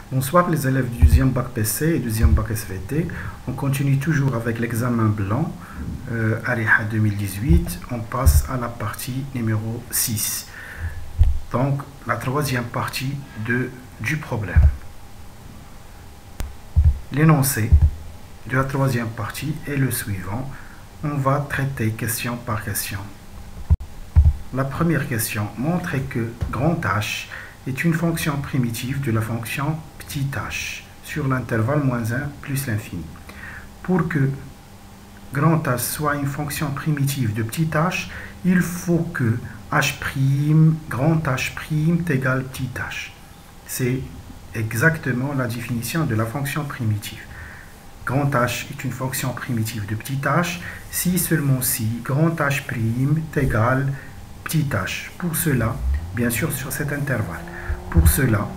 Bonsoir les élèves du deuxième bac PC et deuxième bac SVT. On continue toujours avec l'examen blanc, ARIHA 2018. On passe à la partie numéro 6. Donc la troisième partie du problème. L'énoncé de la troisième partie est le suivant. On va traiter question par question. La première question montre que grand H est une fonction primitive de la fonction petit h sur l'intervalle moins 1 plus l'infini. Pour que grand H soit une fonction primitive de petit h, il faut que grand H' égale petit h. C'est exactement la définition de la fonction primitive. Grand H est une fonction primitive de petit h si seulement si grand H' égale petit h. Pour cela, bien sûr sur cet intervalle. Pour cela,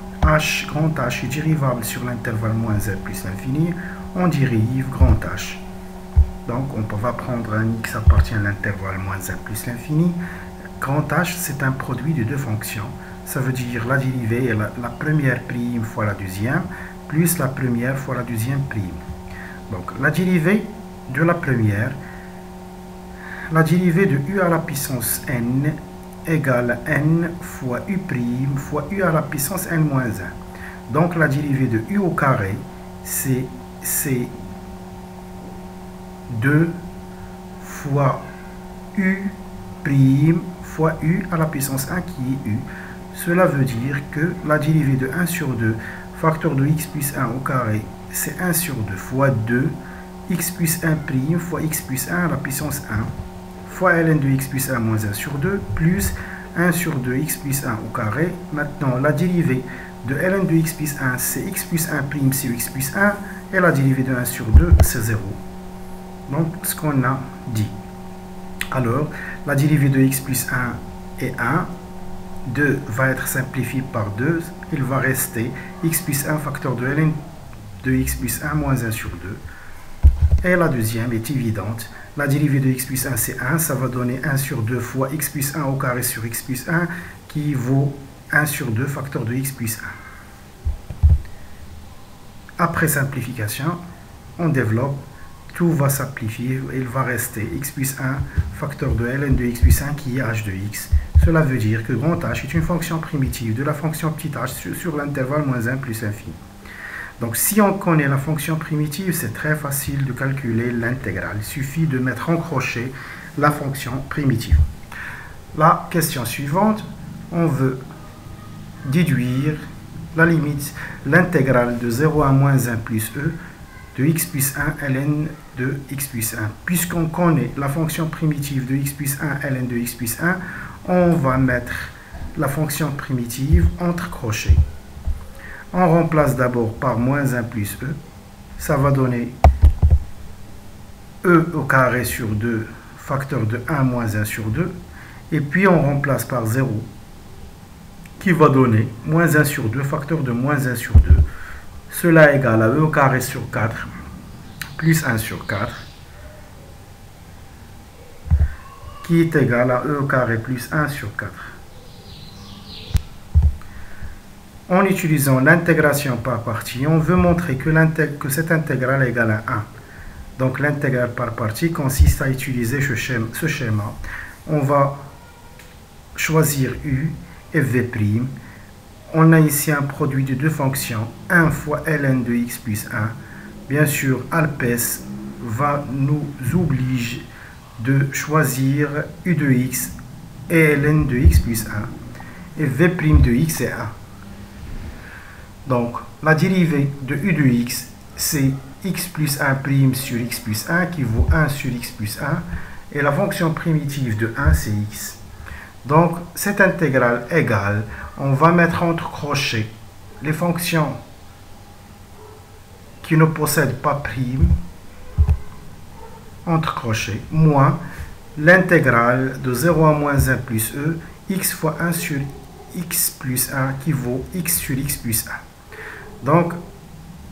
grand H est dérivable sur l'intervalle moins 1 plus l'infini. On dérive grand H. Donc on va prendre un x appartient à l'intervalle moins 1 plus l'infini. Grand H, c'est un produit de deux fonctions. Ça veut dire la dérivée est la première prime fois la deuxième, plus la première fois la deuxième prime. Donc la dérivée de la première, la dérivée de u à la puissance n égale n fois u' fois u à la puissance n-1. Donc la dérivée de u au carré, c'est 2 fois u' fois u à la puissance 1 qui est u. Cela veut dire que la dérivée de 1 sur 2, facteur de x plus 1 au carré, c'est 1 sur 2 fois 2, x plus 1' fois x plus 1 à la puissance 1, fois ln de x plus 1 moins 1 sur 2, plus 1 sur 2 x plus 1 au carré. Maintenant, la dérivée de ln de x plus 1, c'est x plus 1' sur x plus 1, et la dérivée de 1 sur 2, c'est 0. Donc, ce qu'on a dit. Alors, la dérivée de x plus 1 est 1. 2 va être simplifié par 2. Il va rester x plus 1 facteur de ln de x plus 1 moins 1 sur 2. Et la deuxième est évidente. La dérivée de x plus 1, c'est 1. Ça va donner 1 sur 2 fois x plus 1 au carré sur x plus 1 qui vaut 1 sur 2 facteur de x plus 1. Après simplification, on développe. Tout va s'amplifier, il va rester x plus 1 facteur de ln de x plus 1 qui est h de x. Cela veut dire que grand H est une fonction primitive de la fonction petit h sur l'intervalle moins 1 plus l'infini. Donc si on connaît la fonction primitive, c'est très facile de calculer l'intégrale. Il suffit de mettre en crochet la fonction primitive. La question suivante, on veut déduire la limite, l'intégrale de 0 à moins 1 plus e de x plus 1 ln de x plus 1. Puisqu'on connaît la fonction primitive de x plus 1 ln de x plus 1, on va mettre la fonction primitive entre crochets. On remplace d'abord par moins 1 plus e. Ça va donner e au carré sur 2, facteur de 1 moins 1 sur 2. Et puis on remplace par 0, qui va donner moins 1 sur 2, facteur de moins 1 sur 2. Cela est égal à e au carré sur 4 plus 1 sur 4 qui est égal à e au carré plus 1 sur 4. En utilisant l'intégration par partie, on veut montrer que cette intégrale est égale à 1. Donc l'intégrale par partie consiste à utiliser ce schéma. On va choisir u et v'. On a ici un produit de deux fonctions, 1 fois ln de x plus 1. Bien sûr, Alpes va nous obliger de choisir u de x et ln de x plus 1. Et v' de x est 1. Donc, la dérivée de u de x, c'est x plus 1' sur x plus 1 qui vaut 1 sur x plus 1. Et la fonction primitive de 1, c'est x. Donc, cette intégrale égale, on va mettre entre crochets les fonctions qui ne possèdent pas prime, entre crochets, moins l'intégrale de 0 à moins 1 plus e, x fois 1 sur x plus 1 qui vaut x sur x plus 1. Donc,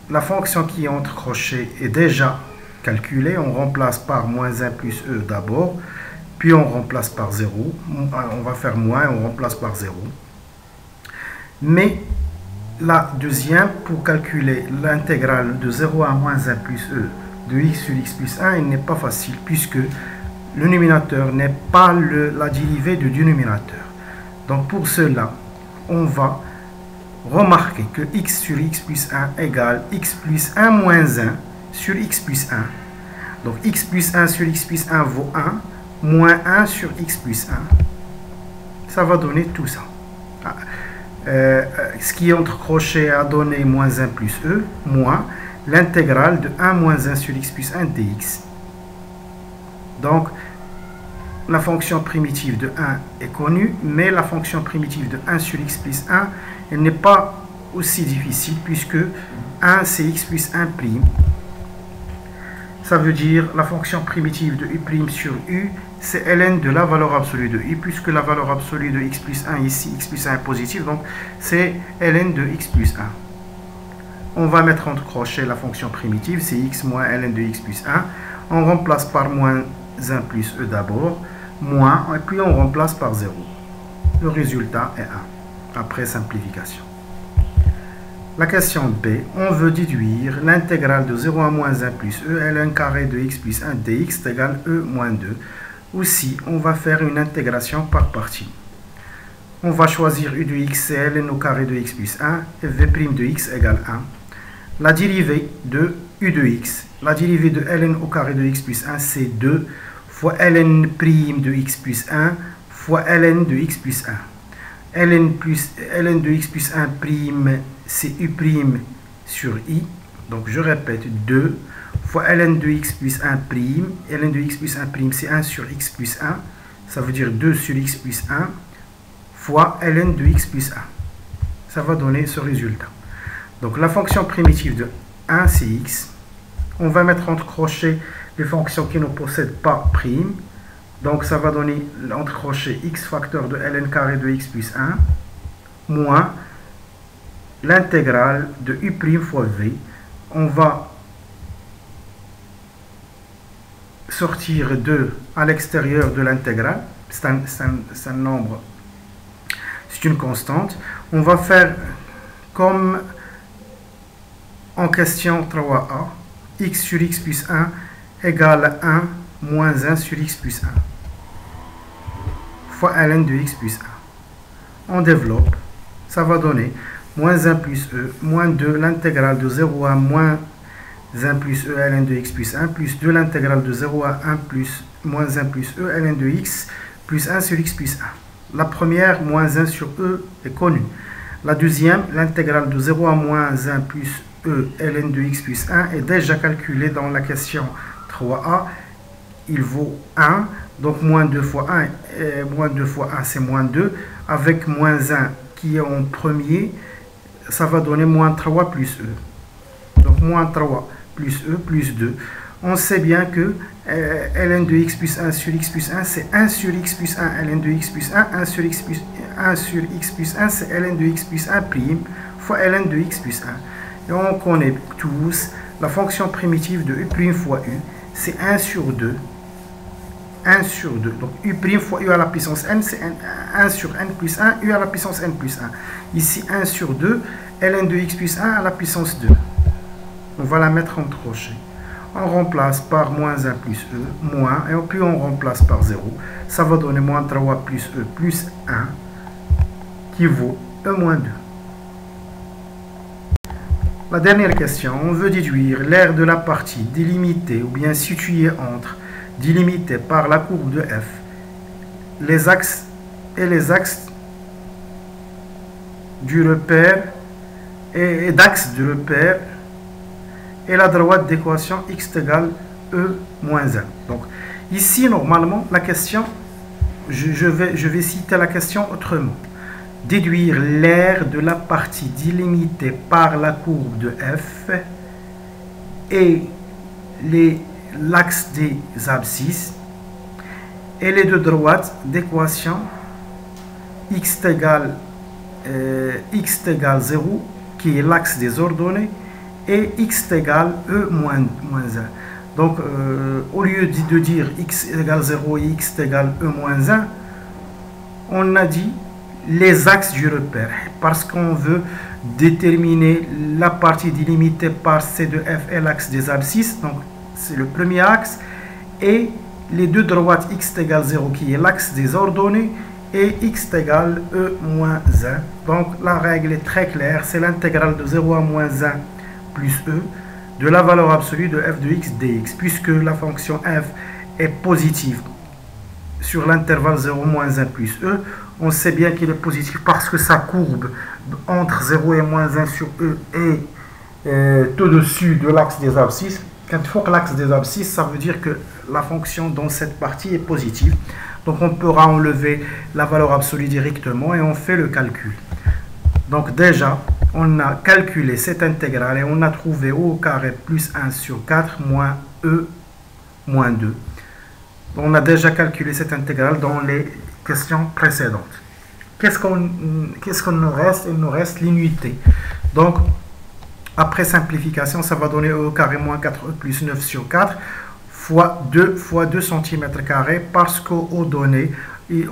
la fonction qui est entre crochets est déjà calculée. On remplace par moins 1 plus e d'abord. Puis on remplace par 0, on va faire moins, on remplace par 0. Mais la deuxième, pour calculer l'intégrale de 0 à moins 1 plus e de x sur x plus 1, il n'est pas facile puisque le numérateur n'est pas la dérivée du dénominateur. Donc pour cela, on va remarquer que x sur x plus 1 égale x plus 1 moins 1 sur x plus 1. Donc x plus 1 sur x plus 1 vaut 1, moins 1 sur x plus 1. Ça va donner tout ça. Ce qui est entre crochets a donné moins 1 plus e, moins l'intégrale de 1 moins 1 sur x plus 1 dx. Donc, la fonction primitive de 1 est connue, mais la fonction primitive de 1 sur x plus 1, elle n'est pas aussi difficile, puisque 1 c'est x plus 1 prime. Ça veut dire la fonction primitive de u' sur u, c'est ln de la valeur absolue de u, puisque la valeur absolue de x plus 1 ici, x plus 1 est positive, donc c'est ln de x plus 1. On va mettre entre crochets la fonction primitive, c'est x moins ln de x plus 1. On remplace par moins 1 plus e d'abord, moins, et puis on remplace par 0. Le résultat est 1, après simplification. La question B, on veut déduire l'intégrale de 0 à moins 1 plus e, ln carré de x plus 1 dx égale e moins 2. Aussi, on va faire une intégration par partie. On va choisir u de x, c'est ln au carré de x plus 1, et v' de x égale 1. La dérivée de u de x, la dérivée de ln au carré de x plus 1, c'est 2 fois ln' de x plus 1 fois ln de x plus 1. ln de x plus 1 prime, c'est u' sur i. Donc je répète, 2 fois ln de x plus 1 prime. ln de x plus 1 prime, c'est 1 sur x plus 1. Ça veut dire 2 sur x plus 1 fois ln de x plus 1. Ça va donner ce résultat. Donc la fonction primitive de 1, c'est x. On va mettre entre crochets les fonctions qui ne possèdent pas prime. Donc ça va donner entre crochets x facteur de ln carré de x plus 1 moins l'intégrale de u' fois v. On va sortir 2 à l'extérieur de l'intégrale. C'est un nombre, c'est une constante. On va faire comme en question 3a, x sur x plus 1 égale 1 moins 1 sur x plus 1 fois ln de x plus 1. On développe, ça va donner moins 1 plus e, moins 2 l'intégrale de 0 à moins 1 plus e ln de x plus 1, plus 2 l'intégrale de 0 à 1 plus moins 1 plus e ln de x plus 1 sur x plus 1. La première, moins 1 sur e, est connue. La deuxième, l'intégrale de 0 à moins 1 plus e ln de x plus 1 est déjà calculée dans la question 3a. Il vaut 1, donc moins 2 fois 1, moins 2 fois 1 c'est moins 2, avec moins 1 qui est en premier, ça va donner moins 3 plus e. Donc moins 3 plus e plus 2. On sait bien que ln de x plus 1 sur x plus 1, c'est 1 sur x plus 1 ln de x plus 1, 1 sur x plus 1 sur x plus 1, c'est ln de x plus 1 prime fois ln de x plus 1. Et on connaît tous la fonction primitive de u' fois u, c'est 1 sur 2. 1 sur 2. Donc u' fois u à la puissance n, c'est 1 sur n plus 1, u à la puissance n plus 1. Ici 1 sur 2, ln de x plus 1 à la puissance 2. On va la mettre entre crochets. On remplace par moins 1 plus e, moins, et puis on remplace par 0. Ça va donner moins 3 plus e plus 1, qui vaut e moins 2. La dernière question, on veut déduire l'aire de la partie délimitée ou bien située entre, délimitée par la courbe de f, les axes du repère et d'axe du repère et la droite d'équation x égale e moins 1. Donc ici normalement la question, je vais citer la question autrement. Déduire l'aire de la partie délimitée par la courbe de f et l'axe des abscisses et les deux droites d'équation x égale 0 qui est l'axe des ordonnées et x égale e moins 1. Donc au lieu de dire x égale 0 et x égale e moins 1, on a dit les axes du repère parce qu'on veut déterminer la partie délimitée par C de F et l'axe des abscisses. Donc, c'est le premier axe. Et les deux droites x égale 0 qui est l'axe des ordonnées et x égale e moins 1. Donc, la règle est très claire. C'est l'intégrale de 0 à moins 1 plus e de la valeur absolue de f de x dx. Puisque la fonction f est positive sur l'intervalle 0 moins 1 plus e, on sait bien qu'il est positif parce que sa courbe entre 0 et moins 1 sur e est au-dessus de l'axe des abscisses. Quand il faut que l'axe des abscisses, ça veut dire que la fonction dans cette partie est positive. Donc on pourra enlever la valeur absolue directement et on fait le calcul. Donc déjà, on a calculé cette intégrale et on a trouvé o au carré plus 1 sur 4 moins e moins 2. On a déjà calculé cette intégrale dans les questions précédentes. Qu'est-ce qu'on nous reste? Il nous reste l'unité. Donc, après simplification, ça va donner e au carré moins 4e plus 9 sur 4 fois 2 cm carrés parce qu'aux données,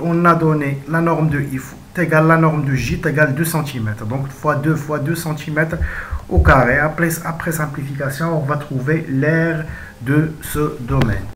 on a donné la norme de I égale la norme de J égale 2 cm. Donc, fois 2 cm au carré. Après simplification, on va trouver l'aire de ce domaine.